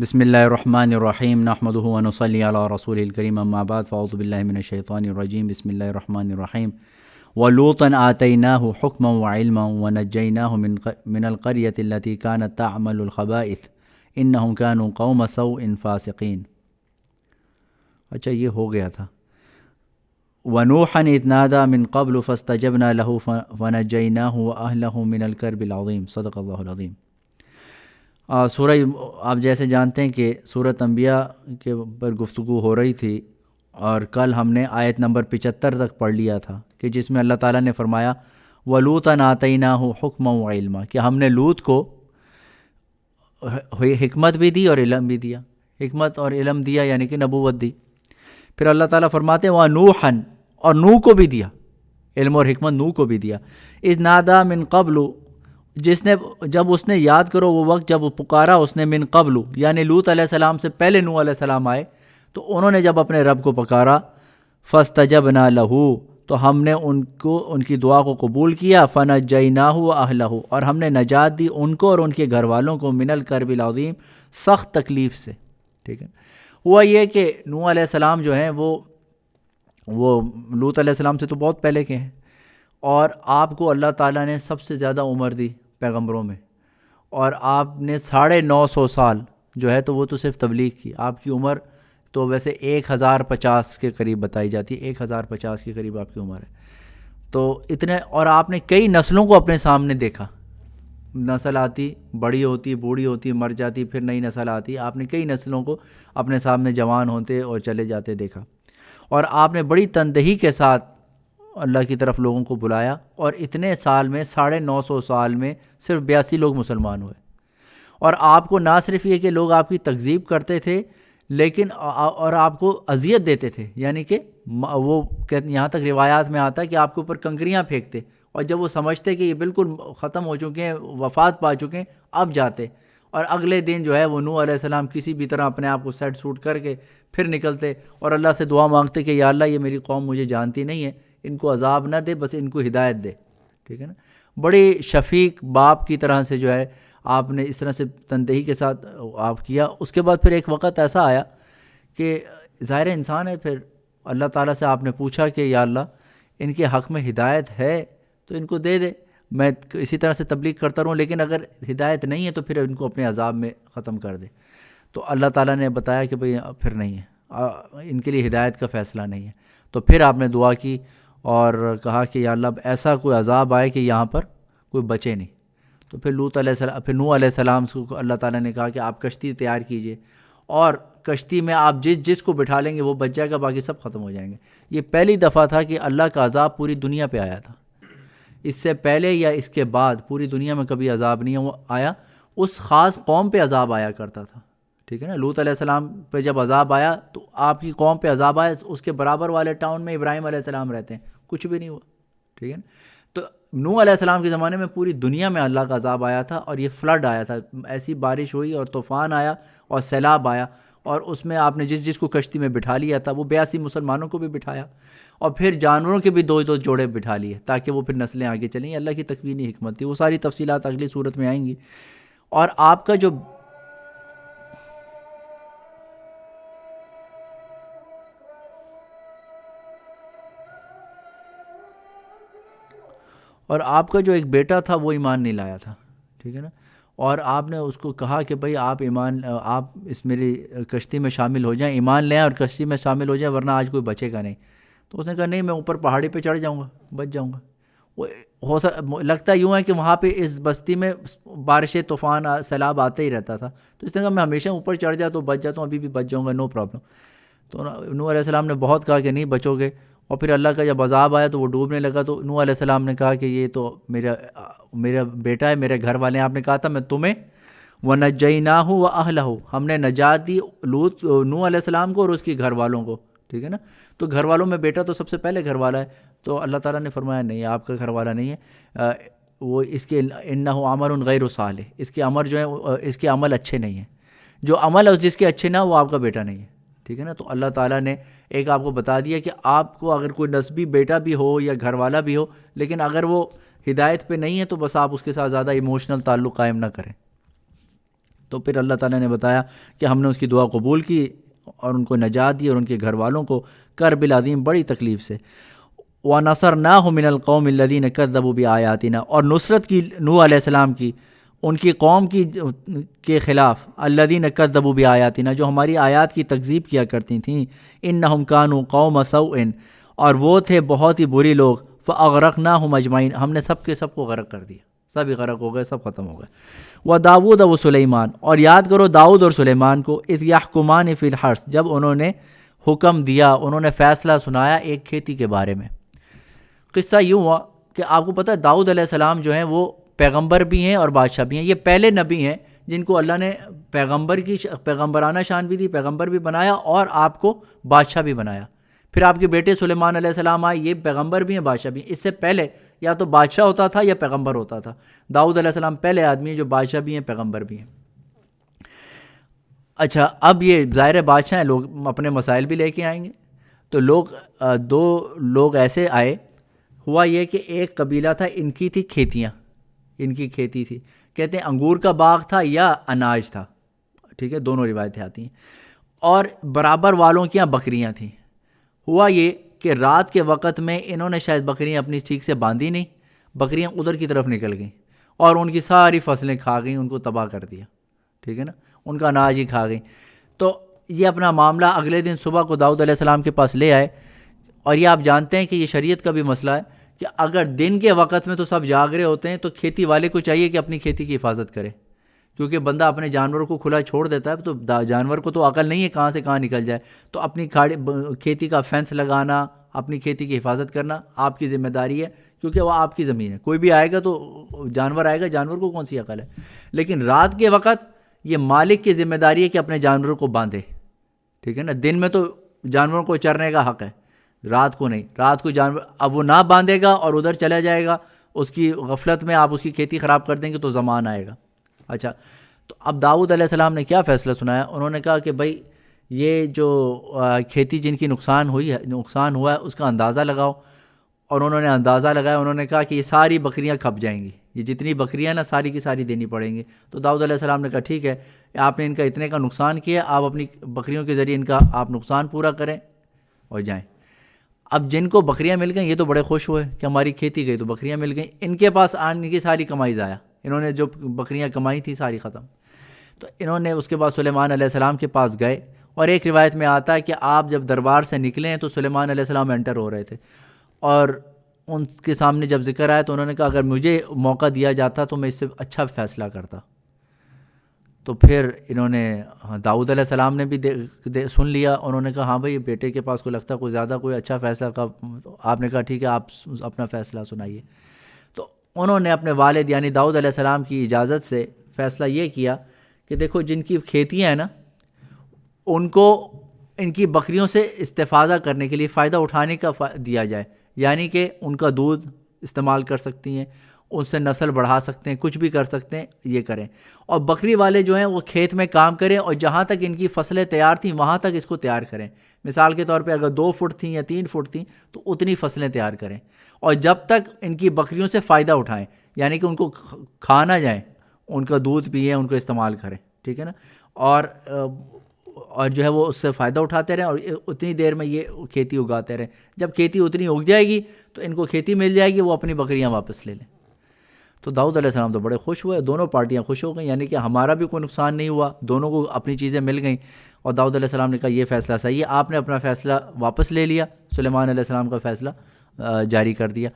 بسم اللہ الرحمن الرحیم نحمدہ ونصلی علی رسول الکریم اما بعد فاعوذ باللہ من الشیطان الرجیم بسم اللہ الرحمن الرحیم وَلُوطًا آتَيْنَاهُ حُكْمًا وَعِلْمًا وَنَجَّيْنَاهُ مِنَ الْقَرْيَةِ الَّتِي كَانَتْ تَعْمَلُ الْخَبَائِثَ إِنَّهُمْ كَانُوا قَوْمَ سَوْءٍ فَاسِقِينَ۔ اچھا یہ ہو گیا تھا۔ وَنُوحًا إِذْ نَادَى مِن قَبْلُ فَاسْتَجَبْنَا لَهُ فَنَجَّيْنَاهُ وَأَهْلَهُ مِنَ الْكَرْبِ الْعَظِيمِ۔ صدق اللہ العظیم۔ سورہ آپ جیسے جانتے ہیں کہ سورۃ انبیاء کے پر گفتگو ہو رہی تھی، اور کل ہم نے آیت نمبر 75 تک پڑھ لیا تھا کہ جس میں اللہ تعالیٰ نے فرمایا وَلُوطًا آتَيْنَاهُ حُكْمًا وَعِلْمًا، کہ ہم نے لوط کو حکمت بھی دی اور علم بھی دیا، حکمت اور علم دیا یعنی کہ نبوت دی۔ پھر اللہ تعالیٰ فرماتے ہیں وَنُوحًا، اور نوح کو بھی دیا، علم اور حکمت نوح کو بھی دیا۔ اِذْ نَادَى مِن قَبْلُ، جب اس نے یاد کرو وہ وقت جب پکارا اس نے من قبل، یعنی لوط علیہ السلام سے پہلے نوح علیہ السلام آئے، تو انہوں نے جب اپنے رب کو پکارا فاستجبنا لہ، تو ہم نے ان کی دعا کو قبول کیا، فنجیناہ واہلہ، اور ہم نے نجات دی ان کو اور ان کے گھر والوں کو من الکرب العظیم، سخت تکلیف سے۔ ٹھیک ہے، ہوا یہ کہ نوح علیہ السلام جو ہیں وہ لوط علیہ السلام سے تو بہت پہلے کے ہیں، اور آپ کو اللہ تعالیٰ نے سب سے زیادہ عمر دی پیغمبروں میں، اور آپ نے 950 سال جو ہے تو وہ تو صرف تبلیغ کی۔ آپ کی عمر تو ویسے 1050 کے قریب بتائی جاتی ہے، 1050 کے قریب آپ کی عمر ہے۔ تو اتنے، اور آپ نے کئی نسلوں کو اپنے سامنے دیکھا، نسل آتی بڑی ہوتی بوڑھی ہوتی مر جاتی، پھر نئی نسل آتی، آپ نے کئی نسلوں کو اپنے سامنے جوان ہوتے اور چلے جاتے دیکھا، اور آپ نے بڑی تندہی کے ساتھ اللہ کی طرف لوگوں کو بلایا، اور اتنے سال میں 950 سال میں صرف 82 لوگ مسلمان ہوئے۔ اور آپ کو نہ صرف یہ کہ لوگ آپ کی تکذیب کرتے تھے، لیکن اور آپ کو اذیت دیتے تھے، یعنی کہ وہ یہاں تک روایات میں آتا ہے کہ آپ کے اوپر کنکریاں پھینکتے، اور جب وہ سمجھتے کہ یہ بالکل ختم ہو چکے ہیں، وفات پا چکے ہیں، اب جاتے، اور اگلے دن جو ہے وہ نوح علیہ السلام کسی بھی طرح اپنے آپ کو سیٹ سوٹ کر کے پھر نکلتے اور اللہ سے دعا مانگتے کہ یا اللہ یہ میری قوم مجھے جانتی نہیں ہے، ان کو عذاب نہ دے، بس ان کو ہدایت دے۔ ٹھیک ہے نا، بڑی شفیق باپ کی طرح سے جو ہے آپ نے اس طرح سے تندہی کے ساتھ آپ کیا۔ اس کے بعد پھر ایک وقت ایسا آیا کہ ظاہر انسان ہے، پھر اللہ تعالیٰ سے آپ نے پوچھا کہ یا اللہ ان کے حق میں ہدایت ہے تو ان کو دے دے، میں اسی طرح سے تبلیغ کرتا رہوں، لیکن اگر ہدایت نہیں ہے تو پھر ان کو اپنے عذاب میں ختم کر دے۔ تو اللہ تعالیٰ نے بتایا کہ بھئی پھر نہیں ہے، ان کے لیے ہدایت کا فیصلہ نہیں ہے۔ تو پھر آپ نے دعا کی اور کہا کہ یا اللہ ایسا کوئی عذاب آئے کہ یہاں پر کوئی بچے نہیں۔ تو پھر نوح علیہ السلام کو اللہ تعالیٰ نے کہا کہ آپ کشتی تیار کیجئے، اور کشتی میں آپ جس کو بٹھا لیں گے وہ بچ جائے گا، باقی سب ختم ہو جائیں گے۔ یہ پہلی دفعہ تھا کہ اللہ کا عذاب پوری دنیا پہ آیا تھا، اس سے پہلے یا اس کے بعد پوری دنیا میں کبھی عذاب نہیں آیا، اس خاص قوم پہ عذاب آیا کرتا تھا۔ ٹھیک ہے نا، لوط علیہ السلام پہ جب عذاب آیا تو آپ کی قوم پہ عذاب آیا، اس کے برابر والے ٹاؤن میں ابراہیم علیہ السلام رہتے ہیں، کچھ بھی نہیں ہوا۔ ٹھیک ہے نا، تو نوح علیہ السلام کے زمانے میں پوری دنیا میں اللہ کا عذاب آیا تھا، اور یہ فلڈ آیا تھا، ایسی بارش ہوئی اور طوفان آیا اور سیلاب آیا، اور اس میں آپ نے جس کو کشتی میں بٹھا لیا تھا وہ 82 مسلمانوں کو بھی بٹھایا، اور پھر جانوروں کے بھی دو جوڑے بٹھا لیے تاکہ وہ پھر نسلیں آگے چلیں۔ یہ اللہ کی تکوینی حکمت تھی، وہ ساری تفصیلات اگلی صورت میں آئیں گی۔ اور آپ کا جو ایک بیٹا تھا وہ ایمان نہیں لایا تھا۔ ٹھیک ہے نا، اور آپ نے اس کو کہا کہ بھئی آپ اس میری کشتی میں شامل ہو جائیں، ایمان لیں اور کشتی میں شامل ہو جائیں، ورنہ آج کوئی بچے گا نہیں۔ تو اس نے کہا نہیں، میں اوپر پہاڑی پہ چڑھ جاؤں گا، بچ جاؤں گا۔ لگتا یوں ہے کہ وہاں پہ اس بستی میں بارشیں، طوفان، سیلاب آتے ہی رہتا تھا، تو اس نے کہا میں ہمیشہ اوپر چڑھ جاتا تو بچ جاتا ہوں، ابھی بھی بچ جاؤں گا، نو پرابلم۔ تو نوح علیہ السلام نے بہت کہا کہ نہیں بچو گے، اور پھر اللہ کا جب عذاب آیا تو وہ ڈوبنے لگا، تو نوح علیہ السلام نے کہا کہ یہ تو میرا بیٹا ہے، میرے گھر والے ہیں، آپ نے کہا تھا میں تمہیں وَنَجَّيْنَاهُ وَأَهْلَهُ، ہم نے نجات دی نوح علیہ السلام کو اور اس کے گھر والوں کو۔ ٹھیک ہے نا، تو گھر والوں میں بیٹا تو سب سے پہلے گھر والا ہے، تو اللہ تعالیٰ نے فرمایا نہیں آپ کا گھر والا نہیں ہے، وہ اس کے اِنَّهُ عَمَلٌ غَيْرُ صَالِحٌ، اس کے عمل جو ہیں اس کے عمل اچھے نہیں ہیں، جو عمل ہے جس کے اچھے نہ وہ آپ کا بیٹا نہیں ہے۔ ٹھیک ہے نا، تو اللہ تعالیٰ نے ایک آپ کو بتا دیا کہ آپ کو اگر کوئی نسبی بیٹا بھی ہو یا گھر والا بھی ہو، لیکن اگر وہ ہدایت پہ نہیں ہے تو بس آپ اس کے ساتھ زیادہ ایموشنل تعلق قائم نہ کریں۔ تو پھر اللہ تعالیٰ نے بتایا کہ ہم نے اس کی دعا قبول کی اور ان کو نجات دی اور ان کے گھر والوں کو کرب العظیم بڑی تکلیف سے۔ وَنَصَرْنَاهُ مِنَ الْقَوْمِ الَّذِينَ كَذَّبُوا بِآيَاتِنَا، اور نصرت کی نوح علیہ السلام کی ان کی قوم کے خلاف، الَّذِينَ كَذَّبُوا بِآيَاتِنَا، جو ہماری آیات کی تکذیب کیا کرتی تھیں، إِنَّهُمْ كَانُوا قَوْمَ سَوْءٍ، اور وہ تھے بہت ہی بری لوگ، فَأَغْرَقْنَاهُمْ أَجْمَعِينَ، ہم نے سب کے سب کو غرق کر دیا، سب ہی غرق ہو گئے، سب ختم ہو گئے۔ وَدَاوُودَ وَسُلَيْمَانَ، اور یاد کرو داؤد اور سلیمان کو، إِذْ يَحْكُمَانِ فِي الْحَرْثِ، جب انہوں نے حکم دیا، انہوں نے فیصلہ سنایا ایک کھیتی کے بارے میں۔ قصہ یوں ہوا کہ آپ کو پتہ ہے داؤد علیہ السلام جو ہیں وہ پیغمبر بھی ہیں اور بادشاہ بھی ہیں، یہ پہلے نبی ہیں جن کو اللہ نے پیغمبرانہ شان بھی دی، پیغمبر بھی بنایا اور آپ کو بادشاہ بھی بنایا۔ پھر آپ کے بیٹے سلیمان علیہ السلام آئے، یہ پیغمبر بھی ہیں بادشاہ بھی ہیں۔ اس سے پہلے یا تو بادشاہ ہوتا تھا یا پیغمبر ہوتا تھا۔ داؤد علیہ السلام پہلے آدمی ہیں جو بادشاہ بھی ہیں پیغمبر بھی ہیں۔ اچھا، اب یہ ظاہر بادشاہ ہیں، لوگ اپنے مسائل بھی لے کے آئیں گے، تو دو لوگ ایسے آئے۔ ہوا یہ کہ ایک قبیلہ تھا، ان کی تھی کھیتیاں، ان کی کھیتی تھی، کہتے ہیں انگور کا باغ تھا یا اناج تھا، ٹھیک ہے، دونوں روایتیں آتی ہیں، اور برابر والوں کی یہاں بکریاں تھیں۔ ہوا یہ کہ رات کے وقت میں انہوں نے شاید بکریاں اپنی ٹھیک سے باندھی نہیں، بکریاں ادھر کی طرف نکل گئیں اور ان کی ساری فصلیں کھا گئیں، ان کو تباہ کر دیا، ٹھیک ہے نا، ان کا اناج ہی کھا گئیں۔ تو یہ اپنا معاملہ اگلے دن صبح کو داؤد علیہ السلام کے پاس لے آئے، اور یہ آپ جانتے ہیں کہ یہ شریعت کا بھی مسئلہ ہے کہ اگر دن کے وقت میں تو سب جاگ رہے ہوتے ہیں تو کھیتی والے کو چاہیے کہ اپنی کھیتی کی حفاظت کرے، کیونکہ بندہ اپنے جانوروں کو کھلا چھوڑ دیتا ہے تو جانور کو تو عقل نہیں ہے کہاں سے کہاں نکل جائے، تو اپنی کھیتی کا فینس لگانا، اپنی کھیتی کی حفاظت کرنا آپ کی ذمہ داری ہے، کیونکہ وہ آپ کی زمین ہے، کوئی بھی آئے گا تو جانور آئے گا، جانور کو کون سی عقل ہے۔ لیکن رات کے وقت یہ مالک کی ذمہ داری ہے کہ اپنے جانوروں کو باندھے، ٹھیک ہے نا، دن میں تو جانوروں کو چرنے کا حق ہے، رات کو نہیں، رات کو جانور اب وہ نہ باندھے گا اور ادھر چلا جائے گا، اس کی غفلت میں آپ اس کی کھیتی خراب کر دیں گے تو زمان آئے گا۔ اچھا، تو اب داؤد علیہ السلام نے کیا فیصلہ سنایا، انہوں نے کہا کہ بھائی یہ جو کھیتی جن کی نقصان ہوا ہے اس کا اندازہ لگاؤ، اور انہوں نے اندازہ لگایا، انہوں نے کہا کہ یہ ساری بکریاں کھپ جائیں گی، یہ جتنی بکریاں نا ساری کی ساری دینی پڑیں گی۔ تو داؤد علیہ السلام نے کہا ٹھیک ہے، آپ نے ان کا اتنے کا نقصان کیا، آپ اپنی بکریوں کے ذریعے ان کا آپ نقصان پورا کریں اور جائیں۔ اب جن کو بکریاں مل گئیں یہ تو بڑے خوش ہوئے کہ ہماری کھیتی گئی تو بکریاں مل گئیں، ان کے پاس آنے کی ساری کمائی ضائع، انہوں نے جو بکریاں کمائی تھی ساری ختم۔ تو انہوں نے اس کے بعد سلیمان علیہ السلام کے پاس گئے، اور ایک روایت میں آتا ہے کہ آپ جب دربار سے نکلے تو سلیمان علیہ السلام انٹر ہو رہے تھے، اور ان کے سامنے جب ذکر آیا تو انہوں نے کہا اگر مجھے موقع دیا جاتا تو میں اس سے اچھا فیصلہ کرتا۔ تو پھر انہوں نے داؤد علیہ السلام نے بھی سن لیا، انہوں نے کہا ہاں بھائی بیٹے کے پاس کوئی لگتا کوئی زیادہ کوئی اچھا فیصلہ کا، آپ نے کہا ٹھیک ہے آپ اپنا فیصلہ سنائیے۔ تو انہوں نے اپنے والد یعنی داؤد علیہ السلام کی اجازت سے فیصلہ یہ کیا کہ دیکھو جن کی کھیتیاں ہیں نا ان کو ان کی بکریوں سے استفادہ کرنے کے لیے فائدہ اٹھانے کا دیا جائے، یعنی کہ ان کا دودھ استعمال کر سکتی ہیں، اس سے نسل بڑھا سکتے ہیں، کچھ بھی کر سکتے ہیں، یہ کریں۔ اور بکری والے جو ہیں وہ کھیت میں کام کریں اور جہاں تک ان کی فصلیں تیار تھیں وہاں تک اس کو تیار کریں، مثال کے طور پہ اگر 2 فٹ تھیں یا 3 فٹ تھیں تو اتنی فصلیں تیار کریں، اور جب تک ان کی بکریوں سے فائدہ اٹھائیں، یعنی کہ ان کو کھا نہ جائیں، ان کا دودھ پئیں، ان کو استعمال کریں، ٹھیک ہے نا، اور جو ہے وہ اس سے فائدہ اٹھاتے رہیں اور اتنی دیر میں یہ کھیتی اگاتے رہیں، جب کھیتی اتنی اگ جائے گی تو ان کو کھیتی مل جائے گی، وہ اپنی بکریاں واپس لے لیں۔ تو داؤد علیہ السلام تو بڑے خوش ہوئے، دونوں پارٹیاں خوش ہو گئیں، یعنی کہ ہمارا بھی کوئی نقصان نہیں ہوا، دونوں کو اپنی چیزیں مل گئیں، اور داؤد علیہ السلام نے کہا یہ فیصلہ صحیح ہے، آپ نے اپنا فیصلہ واپس لے لیا، سلیمان علیہ السلام کا فیصلہ جاری کر دیا۔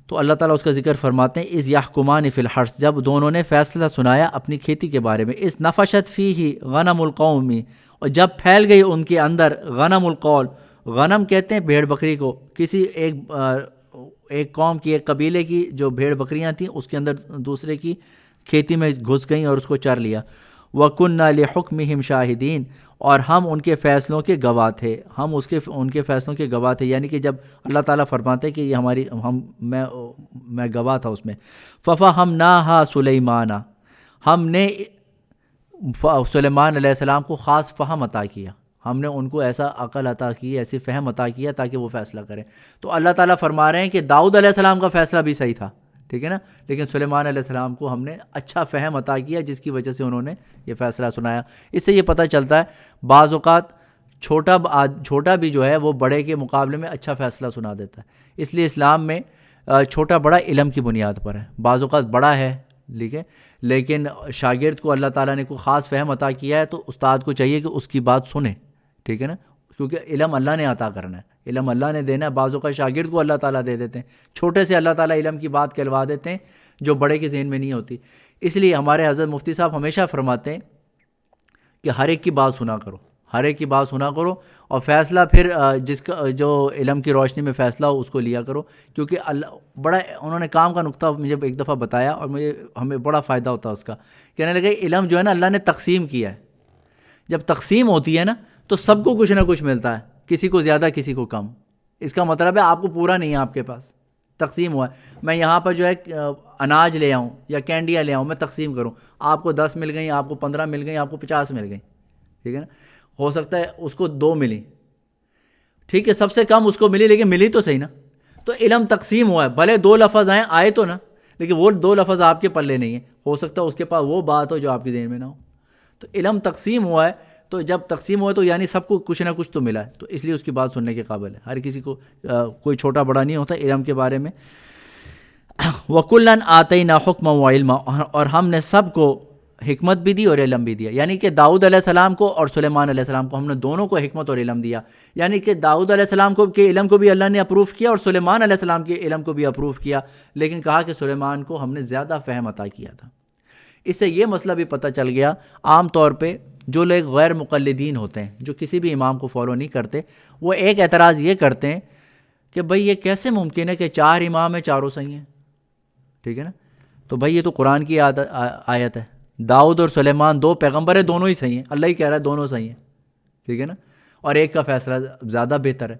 تو اللہ تعالیٰ اس کا ذکر فرماتے ہیں اذ یحکمان فی الحرث، جب دونوں نے فیصلہ سنایا اپنی کھیتی کے بارے میں، اذ نفشت فیہ غنم القوم، اور جب پھیل گئی ان کے اندر غنم القول، غنم کہتے ہیں بھیڑ بکری کو، کسی ایک قوم کی ایک قبیلے کی جو بھیڑ بکریاں تھیں اس کے اندر دوسرے کی کھیتی میں گھس گئیں اور اس کو چر لیا۔ وَكُنَّا لِحُكْمِهِمْ شَاهِدِينَ، اور ہم ان کے فیصلوں کے گواہ تھے، ہم ان کے فیصلوں کے گواہ تھے، یعنی کہ جب اللہ تعالیٰ فرماتے کہ یہ میں گواہ تھا اس میں۔ فَفَهَمْنَاهَا سُلَيْمَانَ، ہم نے سلیمان علیہ السلام کو خاص فہم عطا کیا، ہم نے ان کو ایسا عقل عطا کی، ایسی فہم عطا کیا تاکہ وہ فیصلہ کریں۔ تو اللہ تعالیٰ فرما رہے ہیں کہ داؤد علیہ السلام کا فیصلہ بھی صحیح تھا، ٹھیک ہے نا. لیکن سلیمان علیہ السلام کو ہم نے اچھا فہم عطا کیا جس کی وجہ سے انہوں نے یہ فیصلہ سنایا. اس سے یہ پتہ چلتا ہے بعض اوقات چھوٹا بھی جو ہے وہ بڑے کے مقابلے میں اچھا فیصلہ سنا دیتا ہے. اس لیے اسلام میں چھوٹا بڑا علم کی بنیاد پر ہے. بعض اوقات بڑا ہے لیکن شاگرد کو اللہ تعالیٰ نے کوئی خاص فہم عطا کیا ہے تو استاد کو چاہیے کہ اس کی بات سنے. ٹھیک ہے نا, کیونکہ علم اللہ نے عطا کرنا ہے, علم اللہ نے دینا ہے. بعض اوقات شاگرد کو اللہ تعالیٰ دے دیتے ہیں, چھوٹے سے اللہ تعالیٰ علم کی بات کہلوا دیتے ہیں جو بڑے کے ذہن میں نہیں ہوتی. اس لیے ہمارے حضرت مفتی صاحب ہمیشہ فرماتے ہیں کہ ہر ایک کی بات سنا کرو, ہر ایک کی بات سنا کرو, اور فیصلہ پھر جس کا جو علم کی روشنی میں فیصلہ ہو اس کو لیا کرو. کیونکہ انہوں نے کام کا نقطہ مجھے ایک دفعہ بتایا اور ہمیں بڑا فائدہ ہوتا ہے اس کا. کہنے لگے علم جو ہے نا اللہ نے تقسیم کیا ہے, جب تقسیم ہوتی ہے نا تو سب کو کچھ نہ کچھ ملتا ہے, کسی کو زیادہ کسی کو کم. اس کا مطلب ہے آپ کو پورا نہیں ہے, آپ کے پاس تقسیم ہوا ہے. میں یہاں پر جو ہے اناج لے آؤں یا کینڈیاں لے آؤں, میں تقسیم کروں, آپ کو 10 مل گئیں, آپ کو 15 مل گئیں, آپ کو 50 مل گئیں. ٹھیک ہے نا, ہو سکتا ہے اس کو 2 ملی, ٹھیک ہے, سب سے کم اس کو ملی لیکن ملی تو صحیح نا. تو علم تقسیم ہوا ہے, بھلے 2 لفظ آئے تو نا, لیکن وہ 2 لفظ آپ کے پلے نہیں ہیں. ہو سکتا ہے اس کے پاس وہ بات ہو جو آپ کے ذہن میں نہ ہو. تو علم تقسیم ہوا ہے, تو جب تقسیم ہوا ہے تو یعنی سب کو کچھ نہ کچھ تو ملا ہے, تو اس لیے اس کی بات سننے کے قابل ہے. ہر کسی کو کوئی چھوٹا بڑا نہیں ہوتا علم کے بارے میں. وَكُلًّا آتَيْنَا حُكْمًا وَعِلْمًا, اور ہم نے سب کو حکمت بھی دی اور علم بھی دیا. یعنی کہ داؤد علیہ السلام کو اور سلیمان علیہ السلام کو ہم نے دونوں کو حکمت اور علم دیا. یعنی کہ داؤد علیہ السلام کو کے علم کو بھی اللہ نے اپروو کیا اور سلیمان علیہ السلام کے علم کو بھی اپروو کیا, لیکن کہا کہ سلیمان کو ہم نے زیادہ فہم عطا کیا تھا. اس سے یہ مسئلہ بھی پتہ چل گیا, عام طور پہ جو لوگ غیر مقلدین ہوتے ہیں, جو کسی بھی امام کو فالو نہیں کرتے, وہ ایک اعتراض یہ کرتے ہیں کہ بھئی یہ کیسے ممکن ہے کہ 4 امام ہیں, چاروں صحیح ہیں. ٹھیک ہے نا, تو بھئی یہ تو قرآن کی آیت ہے, داؤد اور سلیمان 2 پیغمبر ہیں, دونوں ہی صحیح ہیں, اللہ ہی کہہ رہا ہے دونوں صحیح ہیں. ٹھیک ہے نا, اور ایک کا فیصلہ زیادہ بہتر ہے.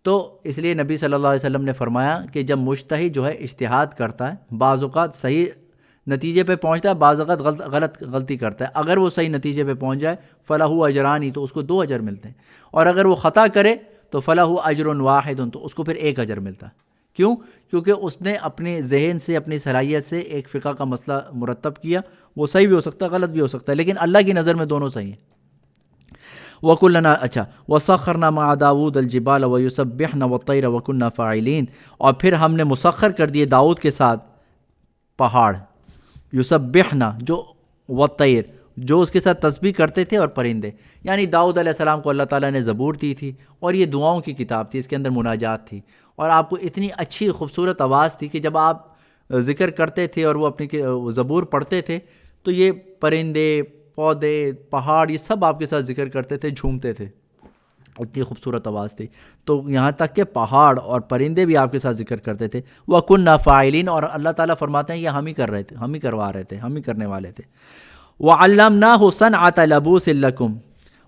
تو اس لیے نبی صلی اللہ علیہ وسلم نے فرمایا کہ جب مجتہد جو ہے اجتہاد کرتا ہے, بعض اوقات صحیح نتیجے پہ پہنچتا ہے, بعض اوقات غلطی کرتا ہے. اگر وہ صحیح نتیجے پہ پہنچ جائے فَلَهُ اجرانی, تو اس کو 2 اجر ملتے ہیں, اور اگر وہ خطا کرے تو فَلَهُ اجر واحد, تو اس کو پھر 1 اجر ملتا ہے. کیوں؟ کیونکہ اس نے اپنے ذہن سے, اپنی صلاحیت سے ایک فقہ کا مسئلہ مرتب کیا. وہ صحیح بھی ہو سکتا ہے, غلط بھی ہو سکتا ہے, لیکن اللہ کی نظر میں دونوں صحیح ہیں. وَكُلًّا اچھا وَسَخَّرْنَا مَعَ دَاوُودَ الْجِبَالَ وَيُسَبِّحْنَ وَالطَّيْرَ وَكُنَّا فَاعِلِينَ, اور پھر ہم نے مسخر کر دیے داؤد کے ساتھ پہاڑ, یسبحنا جو والطیر جو اس کے ساتھ تسبیح کرتے تھے, اور پرندے. یعنی داؤد علیہ السلام کو اللہ تعالیٰ نے زبور دی تھی, اور یہ دعاؤں کی کتاب تھی, اس کے اندر مناجات تھی, اور آپ کو اتنی اچھی خوبصورت آواز تھی کہ جب آپ ذکر کرتے تھے اور وہ اپنی زبور پڑھتے تھے تو یہ پرندے, پودے, پہاڑ, یہ سب آپ کے ساتھ ذکر کرتے تھے, جھومتے تھے, اتنی خوبصورت آواز تھی. تو یہاں تک کہ پہاڑ اور پرندے بھی آپ کے ساتھ ذکر کرتے تھے. وَكُنَّا فَاعِلِينَ, اور اللہ تعالیٰ فرماتے ہیں یہ ہم ہی کر رہے تھے, ہم ہی کروا رہے تھے, ہم ہی کرنے والے تھے. وَعَلَّمْنَاهُ صَنْعَةَ لَبُوسٍ لَكُمْ,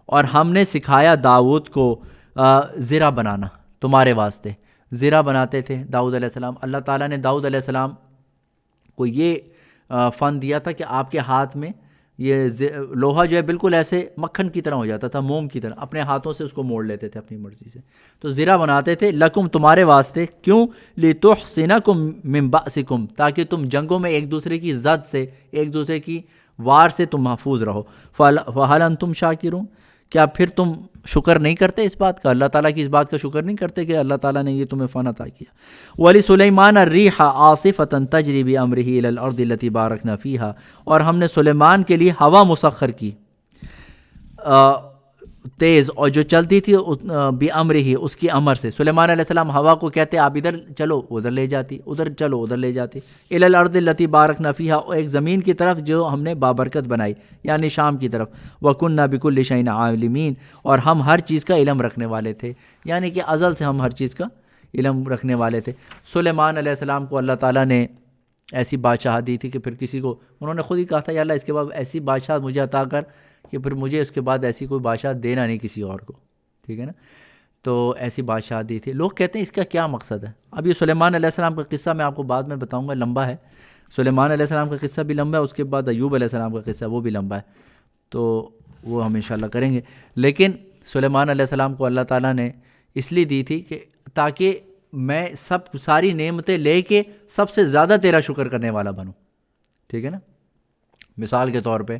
اور ہم نے سکھایا داؤد کو زرہ بنانا تمہارے واسطے. زرہ بناتے تھے داؤد علیہ السلام. اللہ تعالیٰ نے داؤد علیہ السلام کو یہ فن دیا تھا کہ آپ کے ہاتھ میں یہ لوہا جو ہے بالکل ایسے مکھن کی طرح ہو جاتا تھا, موم کی طرح, اپنے ہاتھوں سے اس کو موڑ لیتے تھے اپنی مرضی سے. تو زرہ بناتے تھے لکم تمہارے واسطے. کیوں؟ لِتُحْصِنَكُم مِّن بَأْسِكُم, تاکہ تم جنگوں میں ایک دوسرے کی زد سے, ایک دوسرے کی وار سے تم محفوظ رہو. فَهَلْ أَنْتُمْ شَاكِرُونَ, کیا پھر تم شکر نہیں کرتے اس بات کا, اللہ تعالیٰ کی اس بات کا شکر نہیں کرتے کہ اللہ تعالیٰ نے یہ تمہیں فن عطا کیا. وَلِسُلَيْمَانَ الرِّيحَ عَاصِفَةً تَجْرِي بِأَمْرِهِ إِلَى الْأَرْضِ الَّتِي بَارَكْنَا فِيهَا, اور ہم نے سلیمان کے لیے ہوا مسخر کی تیز, اور جو چلتی تھی بِأَمْرِهِ, اس کی امر سے. سلیمان علیہ السلام ہوا کو کہتے آپ ادھر چلو ادھر لے جاتی, ادھر چلو ادھر لے جاتی. إِلَى الْأَرْضِ الَّتِي بَارَكْنَا فِيهَا, ایک زمین کی طرف جو ہم نے بابرکت بنائی, یعنی شام کی طرف. وَكُنَّا بِكُلِّ شَيْءٍ عَالِمِينَ, اور ہم ہر چیز کا علم رکھنے والے تھے, یعنی کہ ازل سے ہم ہر چیز کا علم رکھنے والے تھے. سلیمان علیہ السلام کو اللہ تعالیٰ نے ایسی بادشاہت دی تھی کہ پھر کسی کو, انہوں نے خود ہی کہا تھا یا اللہ اس کے بعد ایسی بادشاہت مجھے عطا کر کہ پھر مجھے اس کے بعد ایسی کوئی بادشاہ دینا نہیں کسی اور کو. ٹھیک ہے نا, تو ایسی بادشاہت دی تھی. لوگ کہتے ہیں اس کا کیا مقصد ہے. اب یہ سلیمان علیہ السلام کا قصہ میں آپ کو بعد میں بتاؤں گا, لمبا ہے. سلیمان علیہ السلام کا قصہ بھی لمبا ہے, اس کے بعد ایوب علیہ السلام کا قصہ وہ بھی لمبا ہے, تو وہ ہم انشاءاللہ کریں گے. لیکن سلیمان علیہ السلام کو اللہ تعالیٰ نے اس لیے دی تھی کہ تاکہ میں ساری نعمتیں لے کے سب سے زیادہ تیرا شکر کرنے والا بنوں. ٹھیک ہے نا. مثال کے طور پہ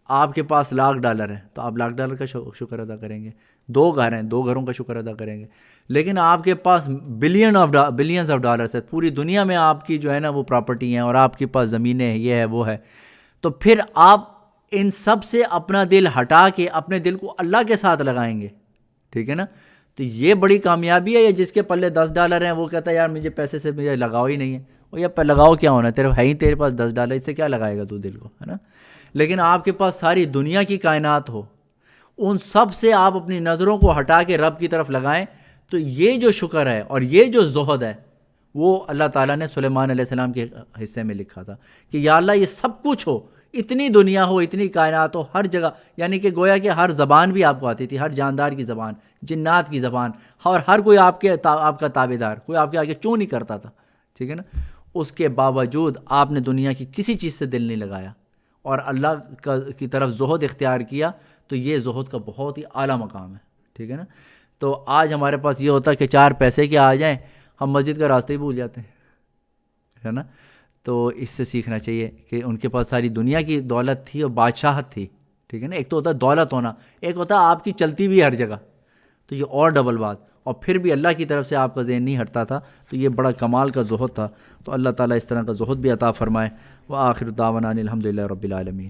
آپ کے پاس $1,00,000 ہے تو آپ $1,00,000 کا شکر ادا کریں گے. 2 گھر ہیں، 2 گھروں کا شکر ادا کریں گے. لیکن آپ کے پاس بلینز آف ڈالرز ہے، پوری دنیا میں آپ کی جو ہے نا وہ پراپرٹی ہیں، اور آپ کے پاس زمینیں ہیں، یہ ہے وہ ہے، تو پھر آپ ان سب سے اپنا دل ہٹا کے اپنے دل کو اللہ کے ساتھ لگائیں گے. ٹھیک ہے نا. تو یہ بڑی کامیابی ہے. یا جس کے پلے $10 ہیں وہ کہتا ہے یار مجھے پیسے سے مجھے لگاؤ ہی نہیں ہے. وہ یا لگاؤ کیا ہونا ہے تیرے پاس $10، اس سے کیا لگائے گا تو دل کو، ہے نا. لیکن آپ کے پاس ساری دنیا کی کائنات ہو، ان سب سے آپ اپنی نظروں کو ہٹا کے رب کی طرف لگائیں، تو یہ جو شکر ہے اور یہ جو زہد ہے وہ اللہ تعالیٰ نے سلیمان علیہ السلام کے حصے میں لکھا تھا کہ یا اللہ یہ سب کچھ ہو، اتنی دنیا ہو، اتنی کائنات ہو، ہر جگہ، یعنی کہ گویا کہ ہر زبان بھی آپ کو آتی تھی، ہر جاندار کی زبان، جنات کی زبان، اور ہر کوئی آپ کا تابع دار، کوئی آپ کے آگے چوں نہیں کرتا تھا. ٹھیک ہے نا. اس کے باوجود آپ نے دنیا کی کسی چیز سے دل نہیں لگایا اور اللہ کی طرف زہد اختیار کیا، تو یہ زہد کا بہت ہی اعلیٰ مقام ہے. ٹھیک ہے نا. تو آج ہمارے پاس یہ ہوتا ہے کہ 4 پیسے کے آ جائیں ہم مسجد کا راستہ ہی بھول جاتے ہیں، ہے نا. تو اس سے سیکھنا چاہیے کہ ان کے پاس ساری دنیا کی دولت تھی اور بادشاہت تھی. ٹھیک ہے نا. ایک تو ہوتا ہے دولت ہونا، ایک ہوتا ہے آپ کی چلتی بھی ہر جگہ، تو یہ اور ڈبل بات. اور پھر بھی اللہ کی طرف سے آپ کا ذہن نہیں ہٹتا تھا، تو یہ بڑا کمال کا زہد تھا. تو اللہ تعالیٰ اس طرح کا زہد بھی عطا فرمائے. وآخر دعوانا الحمدللہ رب العالمین.